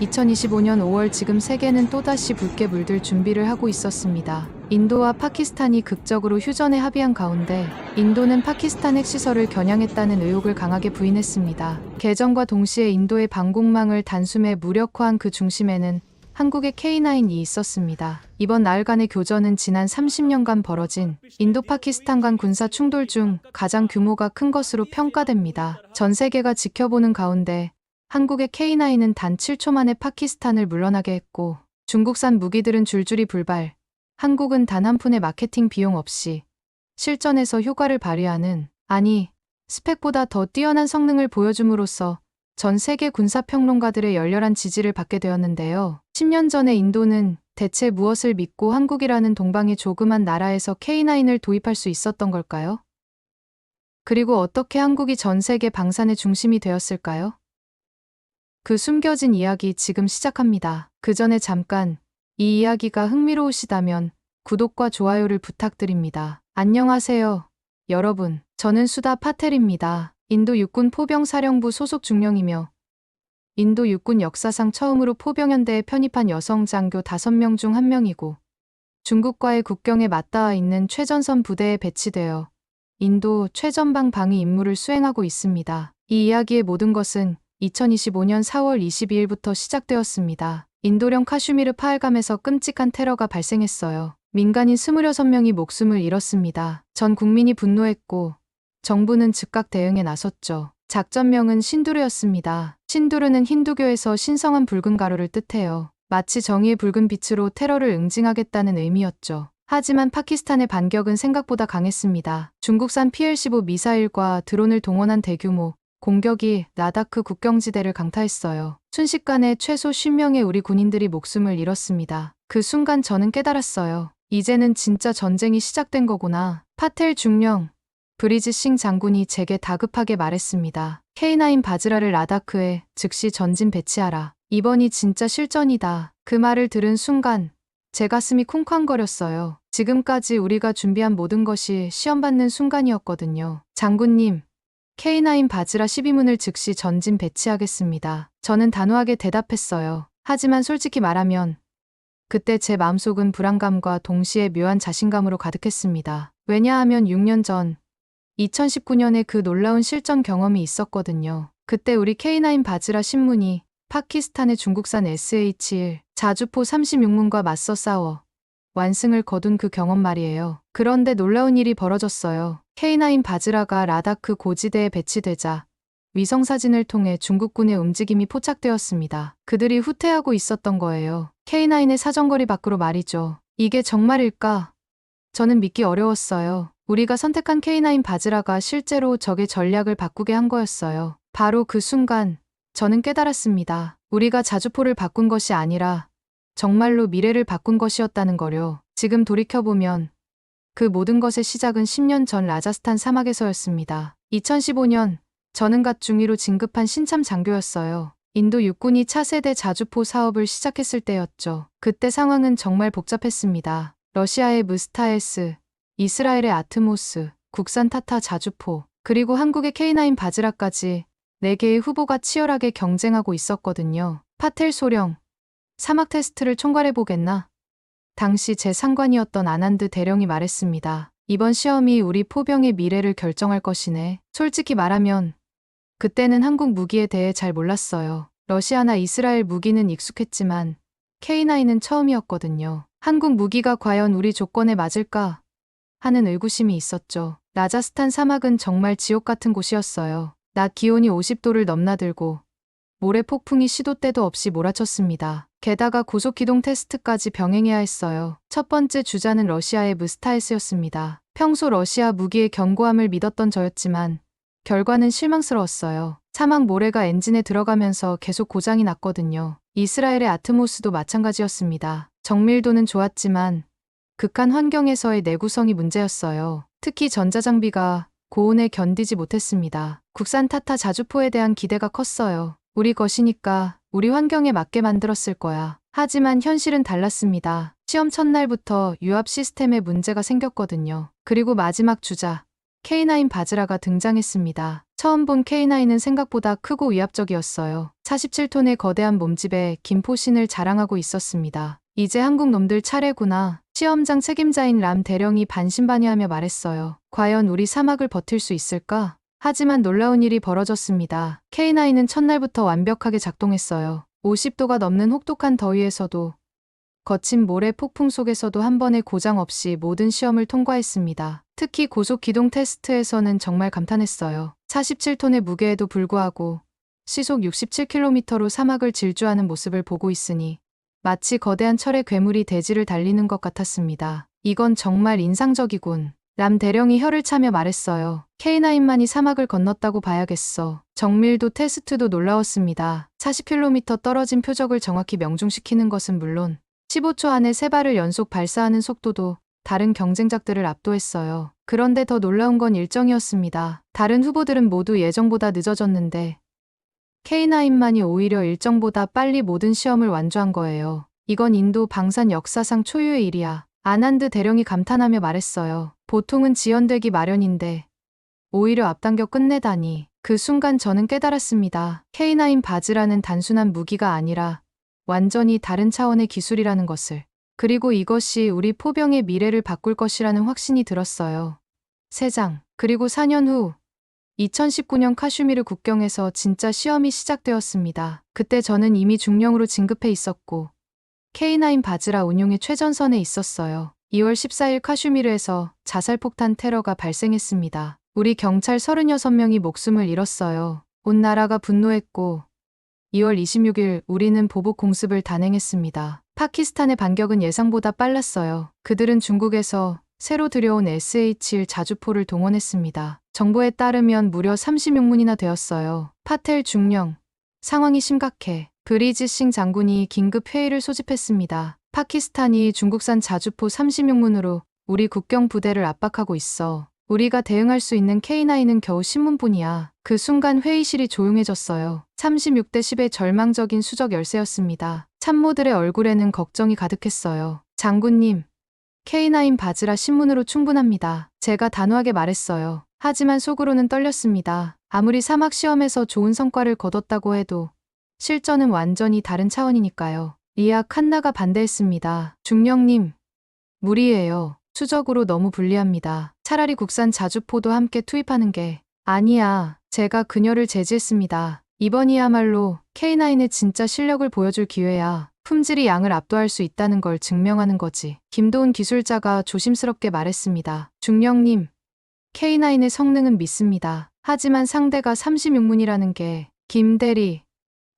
2025년 5월 지금 세계는 또다시 붉게 물들 준비를 하고 있었습니다. 인도와 파키스탄이 극적으로 휴전에 합의한 가운데 인도는 파키스탄 핵시설을 겨냥했다는 의혹을 강하게 부인했습니다. 개전과 동시에 인도의 방공망을 단숨에 무력화한 그 중심에는 한국의 K9이 있었습니다. 이번 나흘간의 교전은 지난 30년간 벌어진 인도 파키스탄 간 군사 충돌 중 가장 규모가 큰 것으로 평가됩니다. 전 세계가 지켜보는 가운데 한국의 K9은 단 7초 만에 파키스탄을 물러나게 했고 중국산 무기들은 줄줄이 불발, 한국은 단 한 푼의 마케팅 비용 없이 실전에서 효과를 발휘하는, 아니 스펙보다 더 뛰어난 성능을 보여줌으로써 전 세계 군사평론가들의 열렬한 지지를 받게 되었는데요. 10년 전에 인도는 대체 무엇을 믿고 한국이라는 동방의 조그만 나라에서 K9을 도입할 수 있었던 걸까요? 그리고 어떻게 한국이 전 세계 방산의 중심이 되었을까요? 그 숨겨진 이야기 지금 시작합니다. 그 전에 잠깐 이 이야기가 흥미로우시다면 구독과 좋아요를 부탁드립니다. 안녕하세요, 여러분. 저는 수다 파텔입니다. 인도 육군 포병사령부 소속 중령이며 인도 육군 역사상 처음으로 포병연대에 편입한 여성 장교 5명 중 1명이고 중국과의 국경에 맞닿아 있는 최전선 부대에 배치되어 인도 최전방 방위 임무를 수행하고 있습니다. 이 이야기의 모든 것은 2025년 4월 22일부터 시작되었습니다. 인도령 카슈미르 파할감에서 끔찍한 테러가 발생했어요. 민간인 26명이 목숨을 잃었습니다. 전 국민이 분노했고 정부는 즉각 대응에 나섰죠. 작전명은 신두르였습니다. 신두르는 힌두교에서 신성한 붉은 가루를 뜻해요. 마치 정의의 붉은 빛으로 테러를 응징하겠다는 의미였죠. 하지만 파키스탄의 반격은 생각보다 강했습니다. 중국산 PL-15 미사일과 드론을 동원한 대규모 공격이 라다크 국경지대를 강타했어요. 순식간에 최소 10명의 우리 군인들이 목숨을 잃었습니다. 그 순간 저는 깨달았어요. 이제는 진짜 전쟁이 시작된 거구나. 파텔 중령, 브리지 싱 장군이 제게 다급하게 말했습니다. K9 바즈라를 라다크에 즉시 전진 배치하라. 이번이 진짜 실전이다. 그 말을 들은 순간 제 가슴이 쿵쾅거렸어요. 지금까지 우리가 준비한 모든 것이 시험받는 순간이었거든요. 장군님, K9 바즈라 12문을 즉시 전진 배치하겠습니다. 저는 단호하게 대답했어요. 하지만 솔직히 말하면 그때 제 마음속은 불안감과 동시에 묘한 자신감으로 가득했습니다. 왜냐하면 6년 전 2019년에 그 놀라운 실전 경험이 있었거든요. 그때 우리 K9 바즈라 신문이 파키스탄의 중국산 SH-1 자주포 36문과 맞서 싸워 완승을 거둔 그 경험 말이에요. 그런데 놀라운 일이 벌어졌어요. K9 바즈라가 라다크 고지대에 배치되자 위성사진을 통해 중국군의 움직임이 포착되었습니다. 그들이 후퇴하고 있었던 거예요. K9의 사정거리 밖으로 말이죠. 이게 정말일까? 저는 믿기 어려웠어요. 우리가 선택한 K9 바즈라가 실제로 적의 전략을 바꾸게 한 거였어요. 바로 그 순간 저는 깨달았습니다. 우리가 자주포를 바꾼 것이 아니라 정말로 미래를 바꾼 것이었다는 거요. 지금 돌이켜보면 그 모든 것의 시작은 10년 전 라자스탄 사막에서였습니다. 2015년 저는 갓 중위로 진급한 신참 장교였어요. 인도 육군이 차세대 자주포 사업을 시작했을 때였죠. 그때 상황은 정말 복잡했습니다. 러시아의 무스타에스, 이스라엘의 아트모스, 국산 타타 자주포, 그리고 한국의 K9 바즈라까지 4개의 후보가 치열하게 경쟁하고 있었거든요. 파텔 소령, 사막 테스트를 총괄해보겠나? 당시 제 상관이었던 아난드 대령이 말했습니다. 이번 시험이 우리 포병의 미래를 결정할 것이네. 솔직히 말하면 그때는 한국 무기에 대해 잘 몰랐어요. 러시아나 이스라엘 무기는 익숙했지만 K9은 처음이었거든요. 한국 무기가 과연 우리 조건에 맞을까 하는 의구심이 있었죠. 라자스탄 사막은 정말 지옥 같은 곳이었어요. 낮 기온이 50도를 넘나들고 모래 폭풍이 시도 때도 없이 몰아쳤습니다. 게다가 고속기동 테스트까지 병행해야 했어요. 첫 번째 주자는 러시아의 무스타에스였습니다. 평소 러시아 무기의 견고함을 믿었던 저였지만 결과는 실망스러웠어요. 사막 모래가 엔진에 들어가면서 계속 고장이 났거든요. 이스라엘의 아트모스도 마찬가지였습니다. 정밀도는 좋았지만 극한 환경에서의 내구성이 문제였어요. 특히 전자장비가 고온에 견디지 못했습니다. 국산 타타 자주포에 대한 기대가 컸어요. 우리 것이니까 우리 환경에 맞게 만들었을 거야. 하지만 현실은 달랐습니다. 시험 첫날부터 유압 시스템에 문제가 생겼거든요. 그리고 마지막 주자 K9 바즈라가 등장했습니다. 처음 본 K9은 생각보다 크고 위압적이었어요. 47톤의 거대한 몸집에 김포신을 자랑하고 있었습니다. 이제 한국 놈들 차례구나. 시험장 책임자인 람 대령이 반신반의하며 말했어요. 과연 우리 사막을 버틸 수 있을까? 하지만 놀라운 일이 벌어졌습니다. K9은 첫날부터 완벽하게 작동했어요. 50도가 넘는 혹독한 더위에서도 거친 모래 폭풍 속에서도 한 번의 고장 없이 모든 시험을 통과했습니다. 특히 고속 기동 테스트에서는 정말 감탄했어요. 47톤의 무게에도 불구하고 시속 67km로 사막을 질주하는 모습을 보고 있으니 마치 거대한 철의 괴물이 대지를 달리는 것 같았습니다. 이건 정말 인상적이군. 람 대령이 혀를 차며 말했어요. K9만이 사막을 건넜다고 봐야겠어. 정밀도 테스트도 놀라웠습니다. 40km 떨어진 표적을 정확히 명중시키는 것은 물론 15초 안에 3발을 연속 발사하는 속도도 다른 경쟁작들을 압도했어요. 그런데 더 놀라운 건 일정이었습니다. 다른 후보들은 모두 예정보다 늦어졌는데 K9만이 오히려 일정보다 빨리 모든 시험을 완주한 거예요. 이건 인도 방산 역사상 초유의 일이야. 아난드 대령이 감탄하며 말했어요. 보통은 지연되기 마련인데 오히려 앞당겨 끝내다니. 그 순간 저는 깨달았습니다. K9 바즈라는 단순한 무기가 아니라 완전히 다른 차원의 기술이라는 것을. 그리고 이것이 우리 포병의 미래를 바꿀 것이라는 확신이 들었어요. 3장. 그리고 4년 후 2019년 카슈미르 국경에서 진짜 시험이 시작되었습니다. 그때 저는 이미 중령으로 진급해 있었고 K9 바즈라 운용의 최전선에 있었어요. 2월 14일 카슈미르에서 자살폭탄 테러가 발생했습니다. 우리 경찰 36명이 목숨을 잃었어요. 온 나라가 분노했고 2월 26일 우리는 보복 공습을 단행했습니다. 파키스탄의 반격은 예상보다 빨랐어요. 그들은 중국에서 새로 들여온 SH-1 자주포를 동원했습니다. 정보에 따르면 무려 36문이나 되었어요. 파텔 중령. 상황이 심각해. 브리지 싱 장군이 긴급 회의를 소집했습니다. 파키스탄이 중국산 자주포 36문으로 우리 국경 부대를 압박하고 있어. 우리가 대응할 수 있는 K9은 겨우 10문뿐이야. 그 순간 회의실이 조용해졌어요. 36대 10의 절망적인 수적 열세였습니다. 참모들의 얼굴에는 걱정이 가득했어요. 장군님, K9 바즈라 신문으로 충분합니다. 제가 단호하게 말했어요. 하지만 속으로는 떨렸습니다. 아무리 사막 시험에서 좋은 성과를 거뒀다고 해도 실전은 완전히 다른 차원이니까요. 리아 칸나가 반대했습니다. 중령님, 무리예요. 수적으로 너무 불리합니다. 차라리 국산 자주포도 함께 투입하는 게. 아니야. 제가 그녀를 제지했습니다. 이번이야말로 K9의 진짜 실력을 보여줄 기회야. 품질이 양을 압도할 수 있다는 걸 증명하는 거지. 김도훈 기술자가 조심스럽게 말했습니다. 중령님, K9의 성능은 믿습니다. 하지만 상대가 36문이라는 게. 김 대리,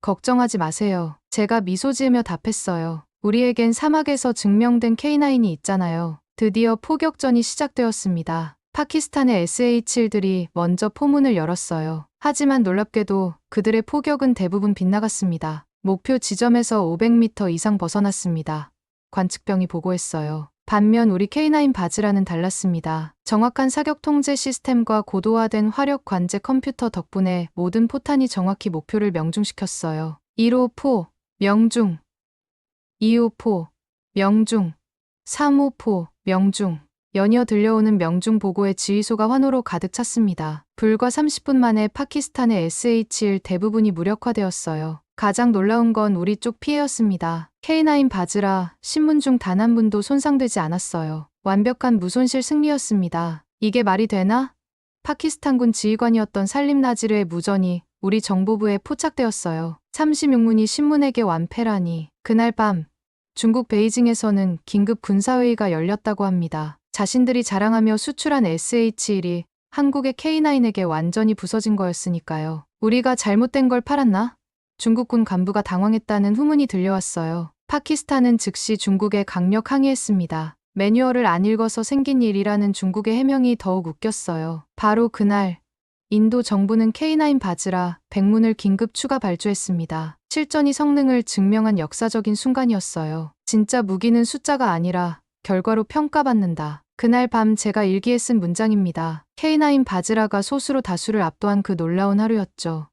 걱정하지 마세요. 제가 미소 지으며 답했어요. 우리에겐 사막에서 증명된 K9이 있잖아요. 드디어 포격전이 시작되었습니다. 파키스탄의 SH-1들이 먼저 포문을 열었어요. 하지만 놀랍게도 그들의 포격은 대부분 빗나갔습니다. 목표 지점에서 500m 이상 벗어났습니다. 관측병이 보고했어요. 반면 우리 K9 바즈라는 달랐습니다. 정확한 사격 통제 시스템과 고도화된 화력 관제 컴퓨터 덕분에 모든 포탄이 정확히 목표를 명중시켰어요. 1호 포, 명중. 2호 포, 명중. 3호 포, 명중. 연이어 들려오는 명중 보고에 지휘소가 환호로 가득 찼습니다. 불과 30분 만에 파키스탄의 SH-1 대부분이 무력화되었어요. 가장 놀라운 건 우리 쪽 피해였습니다. K9 바즈라 신문 중 단 한 분도 손상되지 않았어요. 완벽한 무손실 승리였습니다. 이게 말이 되나? 파키스탄군 지휘관이었던 살림 나지르의 무전이 우리 정보부에 포착되었어요. 36문이 신문에게 완패라니. 그날 밤 중국 베이징에서는 긴급 군사회의가 열렸다고 합니다. 자신들이 자랑하며 수출한 SH-1이 한국의 K9에게 완전히 부서진 거였으니까요. 우리가 잘못된 걸 팔았나? 중국군 간부가 당황했다는 후문이 들려왔어요. 파키스탄은 즉시 중국에 강력 항의했습니다. 매뉴얼을 안 읽어서 생긴 일이라는 중국의 해명이 더욱 웃겼어요. 바로 그날 인도 정부는 K9 바즈라 100문을 긴급 추가 발주했습니다. 실전이 성능을 증명한 역사적인 순간이었어요. 진짜 무기는 숫자가 아니라 결과로 평가받는다. 그날 밤 제가 일기에 쓴 문장입니다. K9 바즈라가 소수로 다수를 압도한 그 놀라운 하루였죠.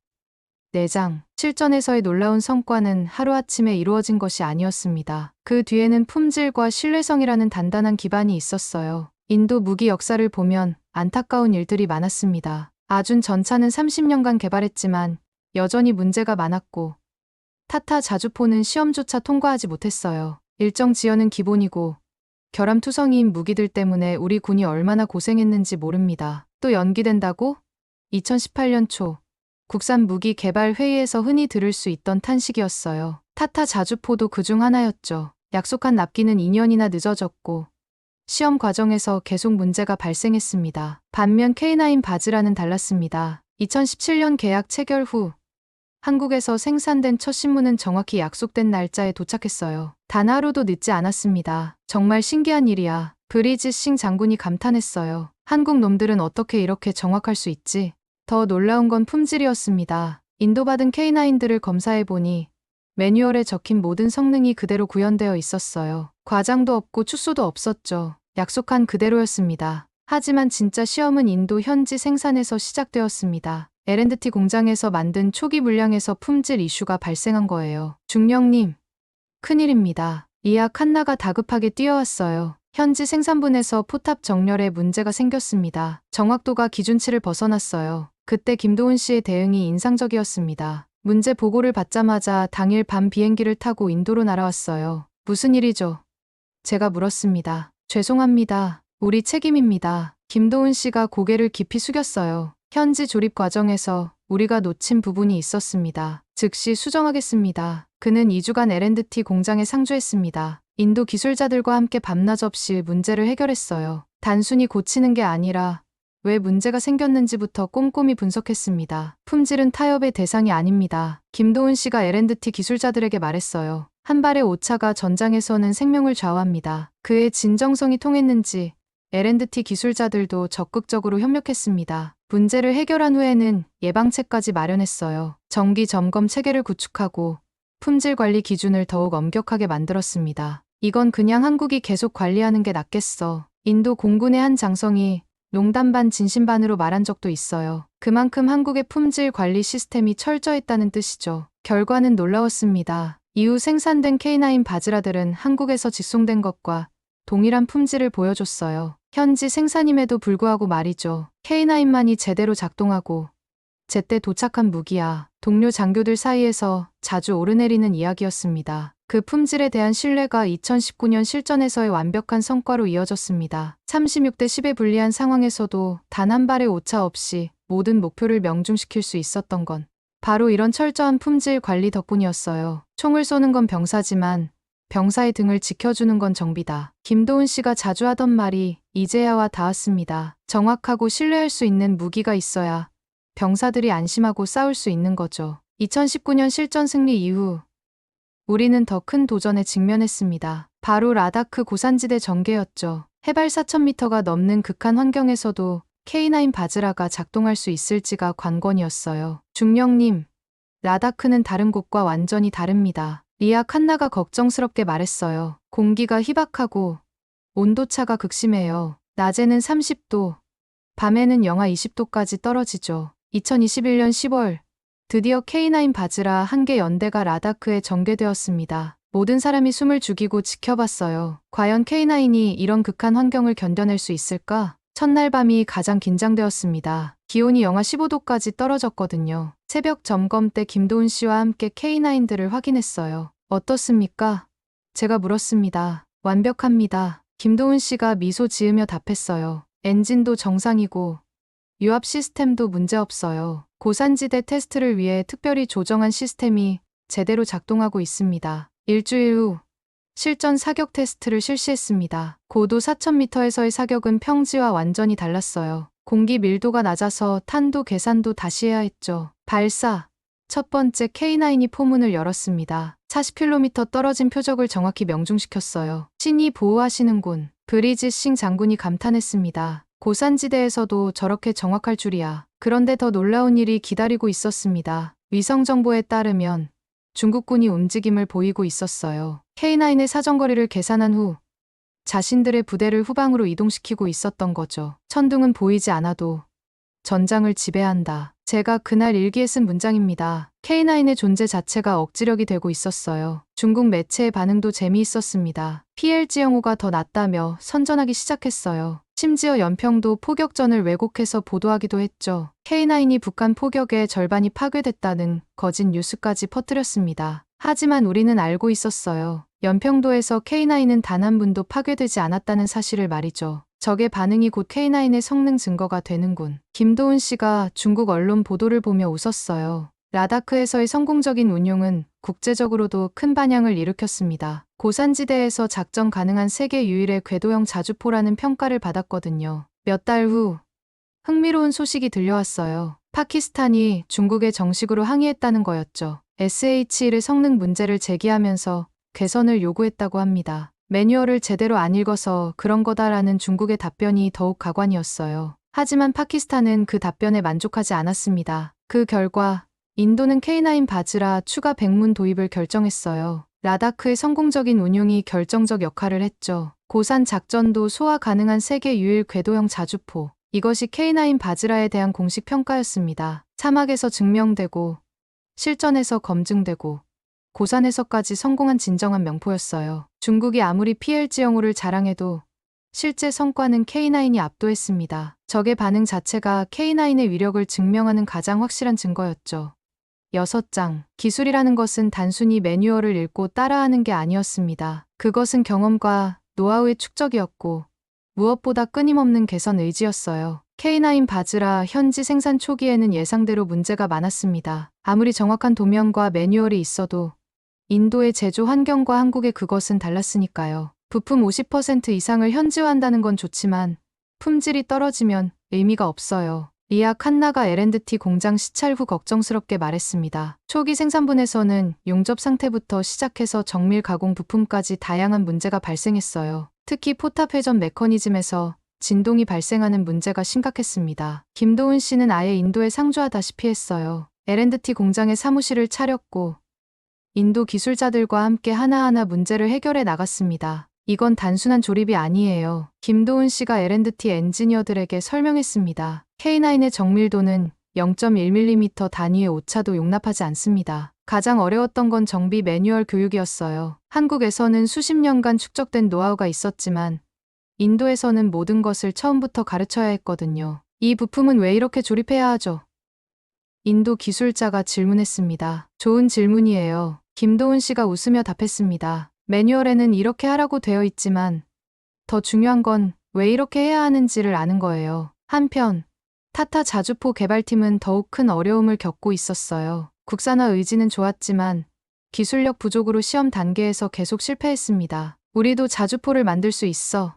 4장. 실전에서의 놀라운 성과는 하루아침에 이루어진 것이 아니었습니다. 그 뒤에는 품질과 신뢰성이라는 단단한 기반이 있었어요. 인도 무기 역사를 보면 안타까운 일들이 많았습니다. 아준 전차는 30년간 개발했지만 여전히 문제가 많았고 타타 자주포는 시험조차 통과하지 못했어요. 일정 지연은 기본이고 결함투성이인 무기들 때문에 우리 군이 얼마나 고생했는지 모릅니다. 또 연기된다고? 2018년 초 국산 무기 개발 회의에서 흔히 들을 수 있던 탄식이었어요. 타타 자주포도 그중 하나였죠. 약속한 납기는 2년이나 늦어졌고 시험 과정에서 계속 문제가 발생했습니다. 반면 K9 바즈라는 달랐습니다. 2017년 계약 체결 후 한국에서 생산된 첫 신문은 정확히 약속된 날짜에 도착했어요. 단 하루도 늦지 않았습니다. 정말 신기한 일이야. 브리짓 싱 장군이 감탄했어요. 한국 놈들은 어떻게 이렇게 정확할 수 있지? 더 놀라운 건 품질이었습니다. 인도받은 K9들을 검사해보니 매뉴얼에 적힌 모든 성능이 그대로 구현되어 있었어요. 과장도 없고 축소도 없었죠. 약속한 그대로였습니다. 하지만 진짜 시험은 인도 현지 생산에서 시작되었습니다. L&T 공장에서 만든 초기 물량에서 품질 이슈가 발생한 거예요. 중령님, 큰일입니다. 이하 칸나가 다급하게 뛰어왔어요. 현지 생산분에서 포탑 정렬에 문제가 생겼습니다. 정확도가 기준치를 벗어났어요. 그때 김도훈 씨의 대응이 인상적이었습니다. 문제 보고를 받자마자 당일 밤 비행기를 타고 인도로 날아왔어요. 무슨 일이죠? 제가 물었습니다. 죄송합니다. 우리 책임입니다. 김도훈 씨가 고개를 깊이 숙였어요. 현지 조립 과정에서 우리가 놓친 부분이 있었습니다. 즉시 수정하겠습니다. 그는 2주간 L&T 공장에 상주했습니다. 인도 기술자들과 함께 밤낮 없이 문제를 해결했어요. 단순히 고치는 게 아니라 왜 문제가 생겼는지부터 꼼꼼히 분석했습니다. 품질은 타협의 대상이 아닙니다. 김도훈 씨가 L&T 기술자들에게 말했어요. 한 발의 오차가 전장에서는 생명을 좌우합니다. 그의 진정성이 통했는지 L&T 기술자들도 적극적으로 협력했습니다. 문제를 해결한 후에는 예방책까지 마련했어요. 정기 점검 체계를 구축하고 품질 관리 기준을 더욱 엄격하게 만들었습니다. 이건 그냥 한국이 계속 관리하는 게 낫겠어. 인도 공군의 한 장성이 농담 반 진심 반으로 말한 적도 있어요. 그만큼 한국의 품질 관리 시스템이 철저했다는 뜻이죠. 결과는 놀라웠습니다. 이후 생산된 K9 바즈라들은 한국에서 직송된 것과 동일한 품질을 보여줬어요. 현지 생산임에도 불구하고 말이죠. K9만이 제대로 작동하고 제때 도착한 무기야. 동료 장교들 사이에서 자주 오르내리는 이야기였습니다. 그 품질에 대한 신뢰가 2019년 실전에서의 완벽한 성과로 이어졌습니다. 36대 10의 불리한 상황에서도 단 한 발의 오차 없이 모든 목표를 명중시킬 수 있었던 건 바로 이런 철저한 품질 관리 덕분이었어요. 총을 쏘는 건 병사지만 병사의 등을 지켜주는 건 정비다. 김도훈 씨가 자주 하던 말이 이제야와 닿았습니다. 정확하고 신뢰할 수 있는 무기가 있어야 병사들이 안심하고 싸울 수 있는 거죠. 2019년 실전 승리 이후 우리는 더 큰 도전에 직면했습니다. 바로 라다크 고산지대 전개였죠. 해발 4,000m가 넘는 극한 환경에서도 K9 바즈라가 작동할 수 있을지가 관건이었어요. 중령님, 라다크는 다른 곳과 완전히 다릅니다. 리아 칸나가 걱정스럽게 말했어요. 공기가 희박하고 온도차가 극심해요. 낮에는 30도, 밤에는 영하 20도까지 떨어지죠. 2021년 10월 드디어 K9 바즈라 한 개 연대가 라다크에 전개되었습니다. 모든 사람이 숨을 죽이고 지켜봤어요. 과연 K9이 이런 극한 환경을 견뎌낼 수 있을까? 첫날 밤이 가장 긴장되었습니다. 기온이 영하 15도까지 떨어졌거든요. 새벽 점검 때 김도훈 씨와 함께 K9들을 확인했어요. 어떻습니까? 제가 물었습니다. 완벽합니다. 김도훈 씨가 미소 지으며 답했어요. 엔진도 정상이고 유압 시스템도 문제없어요. 고산지대 테스트를 위해 특별히 조정한 시스템이 제대로 작동하고 있습니다. 일주일 후 실전 사격 테스트를 실시했습니다. 고도 4,000m에서의 사격은 평지와 완전히 달랐어요. 공기 밀도가 낮아서 탄도 계산도 다시 해야 했죠. 발사. 첫 번째 K9이 포문을 열었습니다. 40km 떨어진 표적을 정확히 명중시켰어요. 신이 보호하시는군. 브리짓 싱 장군이 감탄했습니다. 고산지대에서도 저렇게 정확할 줄이야. 그런데 더 놀라운 일이 기다리고 있었습니다. 위성 정보에 따르면 중국군이 움직임을 보이고 있었어요. K9의 사정거리를 계산한 후 자신들의 부대를 후방으로 이동시키고 있었던 거죠. 천둥은 보이지 않아도 전장을 지배한다. 제가 그날 일기에 쓴 문장입니다. K9의 존재 자체가 억지력이 되고 있었어요. 중국 매체의 반응도 재미있었습니다. PL지영호가 더 낫다며 선전하기 시작했어요. 심지어 연평도 포격전을 왜곡해서 보도하기도 했죠. K9이 북한 포격의 절반이 파괴됐다는 거짓 뉴스까지 퍼뜨렸습니다. 하지만 우리는 알고 있었어요. 연평도에서 K9은 단 한 분도 파괴되지 않았다는 사실을 말이죠. 적의 반응이 곧 K9의 성능 증거가 되는군. 김도훈 씨가 중국 언론 보도를 보며 웃었어요. 라다크에서의 성공적인 운용은 국제적으로도 큰 반향을 일으켰습니다. 고산지대에서 작전 가능한 세계 유일의 궤도형 자주포라는 평가를 받았거든요. 몇 달 후 흥미로운 소식이 들려왔어요. 파키스탄이 중국에 정식으로 항의했다는 거였죠. SH-1의 성능 문제를 제기하면서 개선을 요구했다고 합니다. 매뉴얼을 제대로 안 읽어서 그런 거다라는 중국의 답변이 더욱 가관이었어요. 하지만 파키스탄은 그 답변에 만족하지 않았습니다. 그 결과 인도는 K9 바즈라 추가 백문 도입을 결정했어요. 라다크의 성공적인 운용이 결정적 역할을 했죠. 고산 작전도 소화 가능한 세계 유일 궤도형 자주포. 이것이 K9 바즈라에 대한 공식 평가였습니다. 사막에서 증명되고 실전에서 검증되고 고산에서까지 성공한 진정한 명포였어요. 중국이 아무리 PL지영호를 자랑해도 실제 성과는 K9이 압도했습니다. 적의 반응 자체가 K9의 위력을 증명하는 가장 확실한 증거였죠. 6장. 기술이라는 것은 단순히 매뉴얼을 읽고 따라하는 게 아니었습니다. 그것은 경험과 노하우의 축적이었고 무엇보다 끊임없는 개선 의지였어요. K9 바즈라 현지 생산 초기에는 예상대로 문제가 많았습니다. 아무리 정확한 도면과 매뉴얼이 있어도 인도의 제조 환경과 한국의 그것은 달랐으니까요. 부품 50% 이상을 현지화한다는 건 좋지만 품질이 떨어지면 의미가 없어요. 리아 칸나가 L&T 공장 시찰 후 걱정스럽게 말했습니다. 초기 생산분에서는 용접 상태부터 시작해서 정밀 가공 부품까지 다양한 문제가 발생했어요. 특히 포탑 회전 메커니즘에서 진동이 발생하는 문제가 심각했습니다. 김도훈 씨는 아예 인도에 상주하다시피 했어요. L&T 공장에 사무실을 차렸고 인도 기술자들과 함께 하나하나 문제를 해결해 나갔습니다. 이건 단순한 조립이 아니에요. 김도훈 씨가 L&T 엔지니어들에게 설명했습니다. K9의 정밀도는 0.1mm 단위의 오차도 용납하지 않습니다. 가장 어려웠던 건 정비 매뉴얼 교육이었어요. 한국에서는 수십 년간 축적된 노하우가 있었지만 인도에서는 모든 것을 처음부터 가르쳐야 했거든요. 이 부품은 왜 이렇게 조립해야 하죠? 인도 기술자가 질문했습니다. 좋은 질문이에요. 김도훈 씨가 웃으며 답했습니다. 매뉴얼에는 이렇게 하라고 되어 있지만 더 중요한 건 왜 이렇게 해야 하는지를 아는 거예요. 한편 타타 자주포 개발팀은 더욱 큰 어려움을 겪고 있었어요. 국산화 의지는 좋았지만 기술력 부족으로 시험 단계에서 계속 실패했습니다. 우리도 자주포를 만들 수 있어.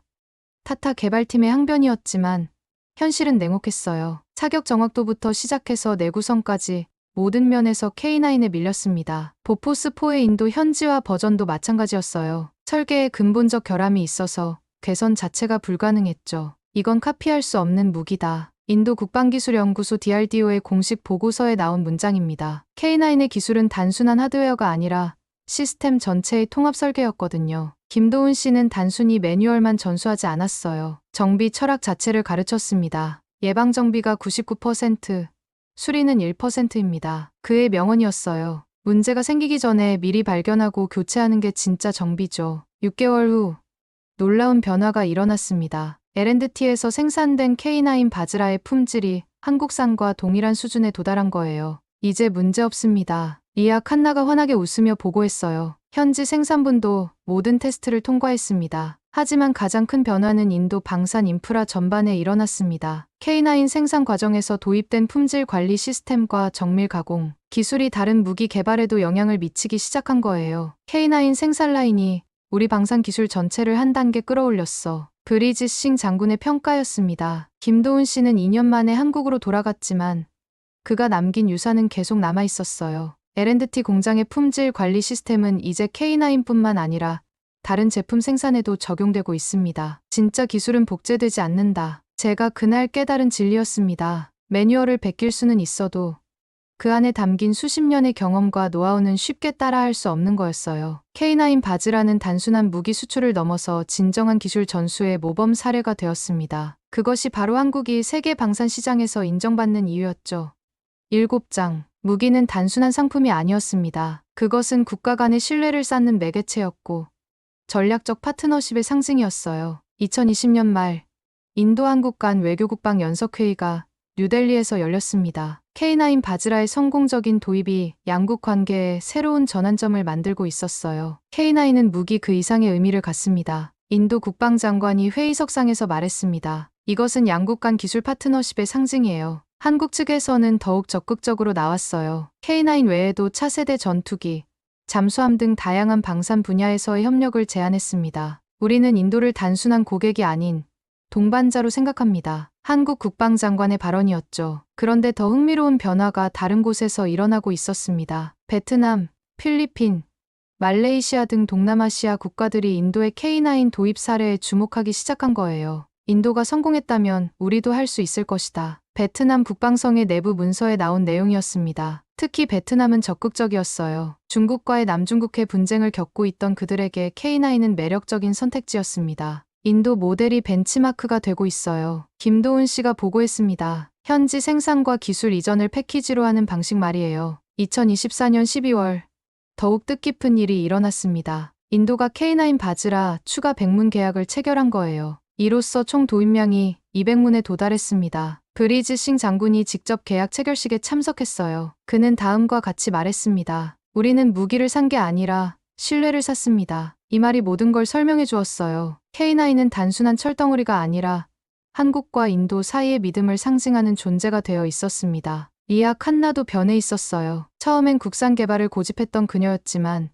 타타 개발팀의 항변이었지만 현실은 냉혹했어요. 사격 정확도부터 시작해서 내구성까지 모든 면에서 K9에 밀렸습니다. 보포스4의 인도 현지화 버전도 마찬가지였어요. 설계에 근본적 결함이 있어서 개선 자체가 불가능했죠. 이건 카피할 수 없는 무기다. 인도 국방기술연구소 DRDO의 공식 보고서에 나온 문장입니다. K9의 기술은 단순한 하드웨어가 아니라 시스템 전체의 통합 설계였거든요. 김도훈 씨는 단순히 매뉴얼만 전수하지 않았어요. 정비 철학 자체를 가르쳤습니다. 예방정비가 99%, 수리는 1%입니다. 그의 명언이었어요. 문제가 생기기 전에 미리 발견하고 교체하는 게 진짜 정비죠. 6개월 후 놀라운 변화가 일어났습니다. L&T에서 생산된 K9 바즈라의 품질이 한국산과 동일한 수준에 도달한 거예요. 이제 문제 없습니다. 리아 칸나가 환하게 웃으며 보고했어요. 현지 생산분도 모든 테스트를 통과했습니다. 하지만 가장 큰 변화는 인도 방산 인프라 전반에 일어났습니다. K9 생산 과정에서 도입된 품질 관리 시스템과 정밀 가공, 기술이 다른 무기 개발에도 영향을 미치기 시작한 거예요. K9 생산 라인이 우리 방산 기술 전체를 한 단계 끌어올렸어. 브리지 싱 장군의 평가였습니다. 김도훈 씨는 2년 만에 한국으로 돌아갔지만 그가 남긴 유산은 계속 남아 있었어요. L&T 공장의 품질 관리 시스템은 이제 K9뿐만 아니라 다른 제품 생산에도 적용되고 있습니다. 진짜 기술은 복제되지 않는다. 제가 그날 깨달은 진리였습니다. 매뉴얼을 베낄 수는 있어도 그 안에 담긴 수십 년의 경험과 노하우는 쉽게 따라할 수 없는 거였어요. K9 바즈라는 단순한 무기 수출을 넘어서 진정한 기술 전수의 모범 사례가 되었습니다. 그것이 바로 한국이 세계 방산 시장에서 인정받는 이유였죠. 7장. 무기는 단순한 상품이 아니었습니다. 그것은 국가 간의 신뢰를 쌓는 매개체였고 전략적 파트너십의 상징이었어요. 2020년 말 인도 한국 간 외교국방 연석회의가 뉴델리에서 열렸습니다. K9 바즈라의 성공적인 도입이 양국 관계에 새로운 전환점을 만들고 있었어요. K9은 무기 그 이상의 의미를 갖습니다. 인도 국방장관이 회의석상에서 말했습니다. 이것은 양국 간 기술 파트너십의 상징이에요. 한국 측에서는 더욱 적극적으로 나왔어요. K9 외에도 차세대 전투기, 잠수함 등 다양한 방산 분야에서의 협력을 제안했습니다. 우리는 인도를 단순한 고객이 아닌 동반자로 생각합니다. 한국 국방장관의 발언이었죠. 그런데 더 흥미로운 변화가 다른 곳에서 일어나고 있었습니다. 베트남, 필리핀, 말레이시아 등 동남아시아 국가들이 인도의 K9 도입 사례에 주목하기 시작한 거예요. 인도가 성공했다면 우리도 할 수 있을 것이다. 베트남 국방성의 내부 문서에 나온 내용이었습니다. 특히 베트남은 적극적이었어요. 중국과의 남중국해 분쟁을 겪고 있던 그들에게 K9은 매력적인 선택지였습니다. 인도 모델이 벤치마크가 되고 있어요. 김도훈 씨가 보고했습니다. 현지 생산과 기술 이전을 패키지로 하는 방식 말이에요. 2024년 12월 더욱 뜻깊은 일이 일어났습니다. 인도가 K9 바즈라 추가 100문 계약을 체결한 거예요. 이로써 총 도입량이 200문에 도달했습니다. 브리즈 싱 장군이 직접 계약 체결식에 참석했어요. 그는 다음과 같이 말했습니다. 우리는 무기를 산 게 아니라 신뢰를 샀습니다. 이 말이 모든 걸 설명해 주었어요. K9은 단순한 철덩어리가 아니라 한국과 인도 사이의 믿음을 상징하는 존재가 되어 있었습니다. 리아 칸나도 변해 있었어요. 처음엔 국산 개발을 고집했던 그녀였지만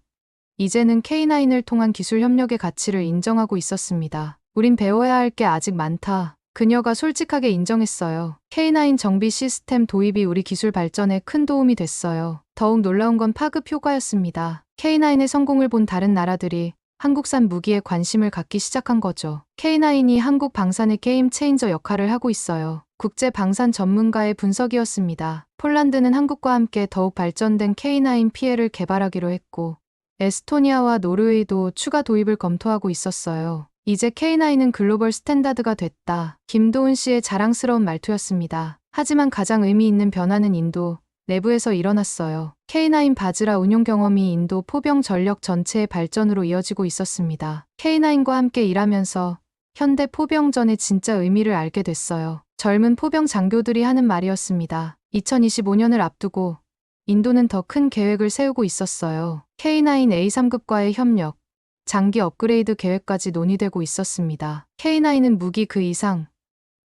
이제는 K9을 통한 기술 협력의 가치를 인정하고 있었습니다. 우린 배워야 할 게 아직 많다. 그녀가 솔직하게 인정했어요. K9 정비 시스템 도입이 우리 기술 발전에 큰 도움이 됐어요. 더욱 놀라운 건 파급 효과였습니다. K9의 성공을 본 다른 나라들이 한국산 무기에 관심을 갖기 시작한 거죠. K9이 한국 방산의 게임 체인저 역할을 하고 있어요. 국제 방산 전문가의 분석이었습니다. 폴란드는 한국과 함께 더욱 발전된 K9 PL을 개발하기로 했고 에스토니아와 노르웨이도 추가 도입을 검토하고 있었어요. 이제 K9은 글로벌 스탠다드가 됐다. 김도훈 씨의 자랑스러운 말투였습니다. 하지만 가장 의미 있는 변화는 인도 내부에서 일어났어요. K9 바즈라 운용 경험이 인도 포병 전력 전체의 발전으로 이어지고 있었습니다. K9과 함께 일하면서 현대 포병전의 진짜 의미를 알게 됐어요. 젊은 포병 장교들이 하는 말이었습니다. 2025년을 앞두고 인도는 더 큰 계획을 세우고 있었어요. K9 A3급과의 협력, 장기 업그레이드 계획까지 논의되고 있었습니다. K9은 무기 그 이상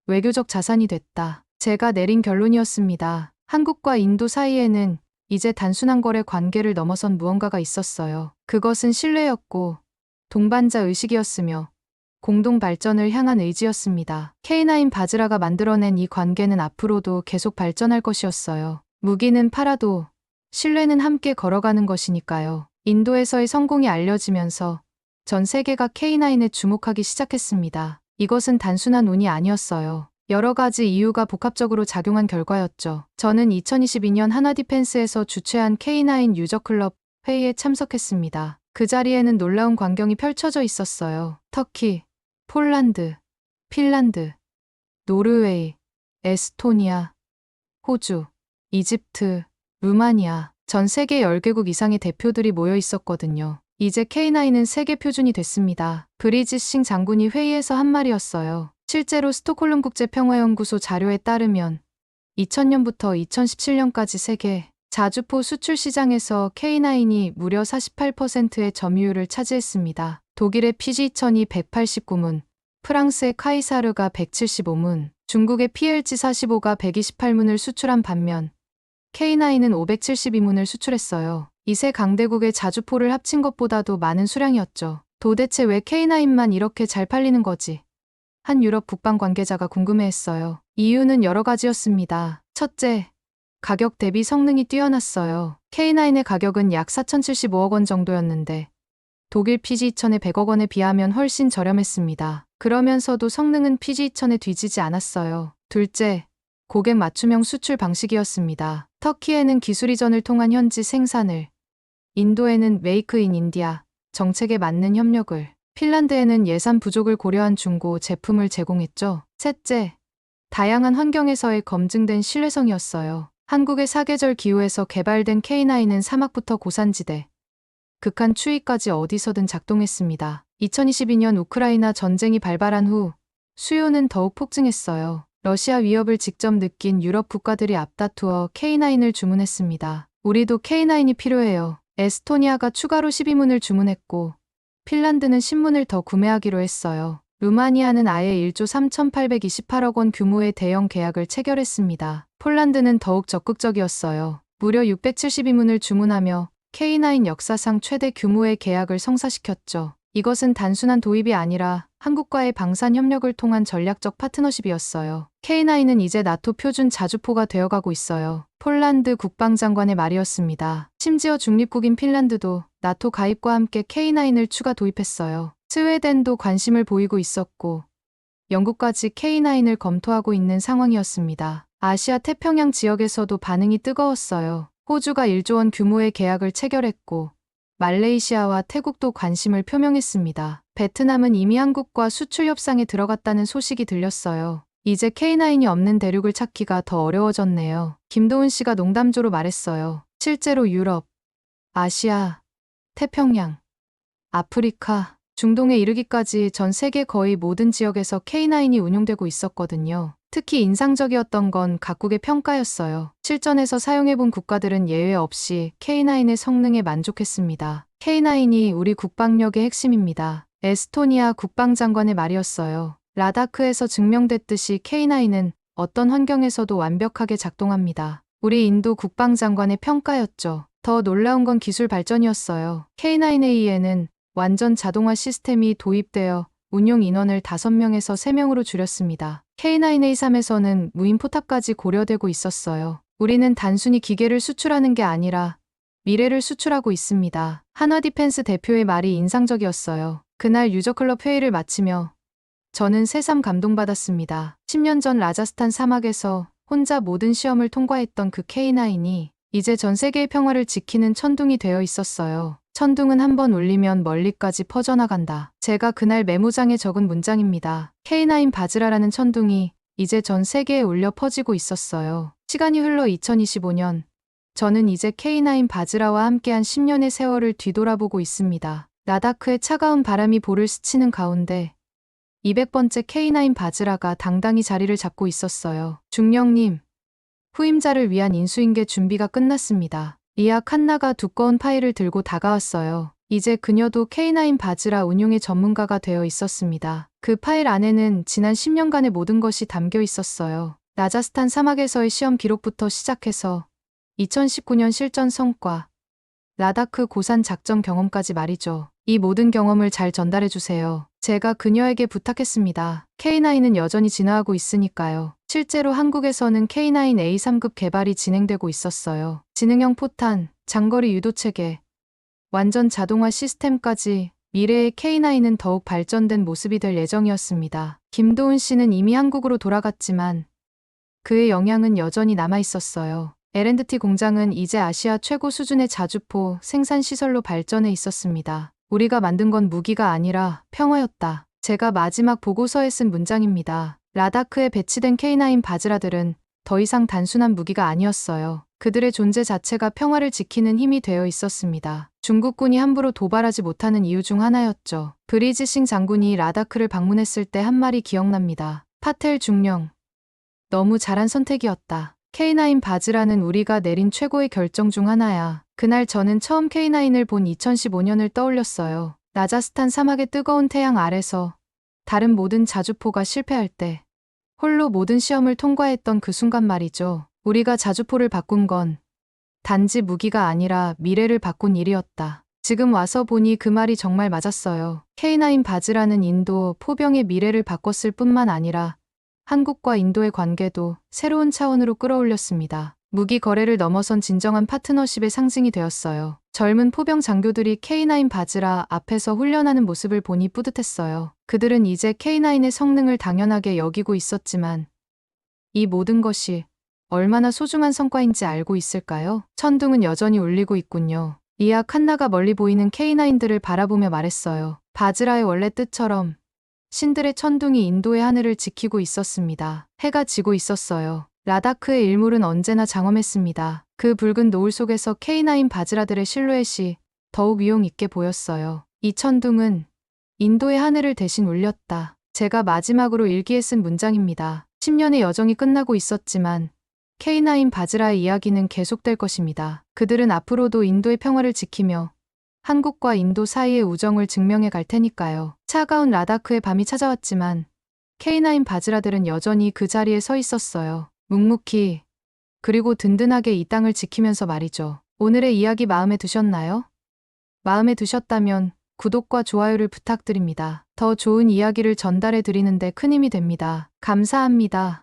외교적 자산이 됐다. 제가 내린 결론이었습니다. 한국과 인도 사이에는 이제 단순한 거래 관계를 넘어선 무언가가 있었어요. 그것은 신뢰였고 동반자 의식이었으며 공동 발전을 향한 의지였습니다. K9 바즈라가 만들어낸 이 관계는 앞으로도 계속 발전할 것이었어요. 무기는 팔아도 신뢰는 함께 걸어가는 것이니까요. 인도에서의 성공이 알려지면서 전 세계가 K9에 주목하기 시작했습니다. 이것은 단순한 운이 아니었어요. 여러 가지 이유가 복합적으로 작용한 결과였죠. 저는 2022년 한화디펜스에서 주최한 K9 유저클럽 회의에 참석했습니다. 그 자리에는 놀라운 광경이 펼쳐져 있었어요. 터키, 폴란드, 핀란드, 노르웨이, 에스토니아, 호주, 이집트, 루마니아, 전 세계 10개국 이상의 대표들이 모여 있었거든요. 이제 K9은 세계 표준이 됐습니다. 브리즈 싱 장군이 회의에서 한 말이었어요. 실제로 스톡홀름 국제평화연구소 자료에 따르면 2000년부터 2017년까지 세계 자주포 수출 시장에서 K9이 무려 48%의 점유율을 차지했습니다. 독일의 PG-2000이 189문, 프랑스의 카이사르가 175문, 중국의 PLG-45가 128문을 수출한 반면 K9은 572문을 수출했어요. 이 세 강대국의 자주포를 합친 것보다도 많은 수량이었죠. 도대체 왜 K9만 이렇게 잘 팔리는 거지? 한 유럽 국방 관계자가 궁금해했어요. 이유는 여러 가지였습니다. 첫째, 가격 대비 성능이 뛰어났어요. K9의 가격은 약 4,075억 원 정도였는데 독일 PG-2000의 100억 원에 비하면 훨씬 저렴했습니다. 그러면서도 성능은 PG-2000에 뒤지지 않았어요. 둘째, 고객 맞춤형 수출 방식이었습니다. 터키에는 기술 이전을 통한 현지 생산을, 인도에는 메이크 인 인디아 정책에 맞는 협력을, 핀란드에는 예산 부족을 고려한 중고 제품을 제공했죠. 셋째, 다양한 환경에서의 검증된 신뢰성이었어요. 한국의 사계절 기후에서 개발된 K9은 사막부터 고산지대, 극한 추위까지 어디서든 작동했습니다. 2022년 우크라이나 전쟁이 발발한 후 수요는 더욱 폭증했어요. 러시아 위협을 직접 느낀 유럽 국가들이 앞다투어 K9을 주문했습니다. 우리도 K9이 필요해요. 에스토니아가 추가로 12문을 주문했고 핀란드는 10문을 더 구매하기로 했어요. 루마니아는 아예 1조 3,828억 원 규모의 대형 계약을 체결했습니다. 폴란드는 더욱 적극적이었어요. 무려 672문을 주문하며 K9 역사상 최대 규모의 계약을 성사시켰죠. 이것은 단순한 도입이 아니라 한국과의 방산 협력을 통한 전략적 파트너십이었어요. K9은 이제 나토 표준 자주포가 되어가고 있어요. 폴란드 국방장관의 말이었습니다. 심지어 중립국인 핀란드도 나토 가입과 함께 K9을 추가 도입했어요. 스웨덴도 관심을 보이고 있었고 영국까지 K9을 검토하고 있는 상황이었습니다. 아시아 태평양 지역에서도 반응이 뜨거웠어요. 호주가 1조 원 규모의 계약을 체결했고 말레이시아와 태국도 관심을 표명했습니다. 베트남은 이미 한국과 수출 협상에 들어갔다는 소식이 들렸어요. 이제 K9이 없는 대륙을 찾기가 더 어려워졌네요. 김도훈 씨가 농담조로 말했어요. 실제로 유럽, 아시아, 태평양, 아프리카, 중동에 이르기까지 전 세계 거의 모든 지역에서 K9이 운용되고 있었거든요. 특히 인상적이었던 건 각국의 평가였어요. 실전에서 사용해본 국가들은 예외 없이 K9의 성능에 만족했습니다. K9이 우리 국방력의 핵심입니다. 에스토니아 국방장관의 말이었어요. 라다크에서 증명됐듯이 K9은 어떤 환경에서도 완벽하게 작동합니다. 우리 인도 국방장관의 평가였죠. 더 놀라운 건 기술 발전이었어요. K9A에는 완전 자동화 시스템이 도입되어 운용 인원을 5명에서 3명으로 줄였습니다. K9A3에서는 무인 포탑까지 고려되고 있었어요. 우리는 단순히 기계를 수출하는 게 아니라 미래를 수출하고 있습니다. 한화디펜스 대표의 말이 인상적이었어요. 그날 유저클럽 회의를 마치며 저는 새삼 감동받았습니다. 10년 전 라자스탄 사막에서 혼자 모든 시험을 통과했던 그 K9이 이제 전 세계의 평화를 지키는 천둥이 되어 있었어요. 천둥은 한번 울리면 멀리까지 퍼져나간다. 제가 그날 메모장에 적은 문장입니다. K9 바즈라라는 천둥이 이제 전 세계에 울려 퍼지고 있었어요. 시간이 흘러 2025년. 저는 이제 K9 바즈라와 함께한 10년의 세월을 뒤돌아보고 있습니다. 라다크의 차가운 바람이 볼을 스치는 가운데 200번째 K9 바즈라가 당당히 자리를 잡고 있었어요. 중령님, 후임자를 위한 인수인계 준비가 끝났습니다. 리아 칸나가 두꺼운 파일을 들고 다가왔어요. 이제 그녀도 K9 바즈라 운용의 전문가가 되어 있었습니다. 그 파일 안에는 지난 10년간의 모든 것이 담겨 있었어요. 라자스탄 사막에서의 시험 기록부터 시작해서 2019년 실전 성과, 라다크 고산 작전 경험까지 말이죠. 이 모든 경험을 잘 전달해 주세요. 제가 그녀에게 부탁했습니다. K9은 여전히 진화하고 있으니까요. 실제로 한국에서는 K9A3급 개발이 진행되고 있었어요. 지능형 포탄, 장거리 유도체계, 완전 자동화 시스템까지 미래의 K9은 더욱 발전된 모습이 될 예정이었습니다. 김도훈 씨는 이미 한국으로 돌아갔지만 그의 영향은 여전히 남아 있었어요. L&T 공장은 이제 아시아 최고 수준의 자주포 생산 시설로 발전해 있었습니다. 우리가 만든 건 무기가 아니라 평화였다. 제가 마지막 보고서에 쓴 문장입니다. 라다크에 배치된 K9 바즈라들은 더 이상 단순한 무기가 아니었어요. 그들의 존재 자체가 평화를 지키는 힘이 되어 있었습니다. 중국군이 함부로 도발하지 못하는 이유 중 하나였죠. 브리지 싱 장군이 라다크를 방문했을 때 한 말이 기억납니다. 파텔 중령, 너무 잘한 선택이었다. K9 바즈라는 우리가 내린 최고의 결정 중 하나야. 그날 저는 처음 K9을 본 2015년을 떠올렸어요. 라자스탄 사막의 뜨거운 태양 아래서 다른 모든 자주포가 실패할 때 홀로 모든 시험을 통과했던 그 순간 말이죠. 우리가 자주포를 바꾼 건 단지 무기가 아니라 미래를 바꾼 일이었다. 지금 와서 보니 그 말이 정말 맞았어요. K9 바즈라는 인도 포병의 미래를 바꿨을 뿐만 아니라 한국과 인도의 관계도 새로운 차원으로 끌어올렸습니다. 무기 거래를 넘어선 진정한 파트너십의 상징이 되었어요. 젊은 포병 장교들이 K9 바즈라 앞에서 훈련하는 모습을 보니 뿌듯했어요. 그들은 이제 K9의 성능을 당연하게 여기고 있었지만 이 모든 것이 얼마나 소중한 성과인지 알고 있을까요? 천둥은 여전히 울리고 있군요. 리아 칸나가 멀리 보이는 K9들을 바라보며 말했어요. 바즈라의 원래 뜻처럼 신들의 천둥이 인도의 하늘을 지키고 있었습니다. 해가 지고 있었어요. 라다크의 일몰은 언제나 장엄했습니다. 그 붉은 노을 속에서 K9 바즈라들의 실루엣이 더욱 위용 있게 보였어요. 이 천둥은 인도의 하늘을 대신 울렸다. 제가 마지막으로 일기에 쓴 문장입니다. 10년의 여정이 끝나고 있었지만 K9 바즈라의 이야기는 계속될 것입니다. 그들은 앞으로도 인도의 평화를 지키며 한국과 인도 사이의 우정을 증명해 갈 테니까요. 차가운 라다크의 밤이 찾아왔지만 K9 바즈라들은 여전히 그 자리에 서 있었어요. 묵묵히 그리고 든든하게 이 땅을 지키면서 말이죠. 오늘의 이야기 마음에 드셨나요? 마음에 드셨다면 구독과 좋아요를 부탁드립니다. 더 좋은 이야기를 전달해 드리는데 큰 힘이 됩니다. 감사합니다.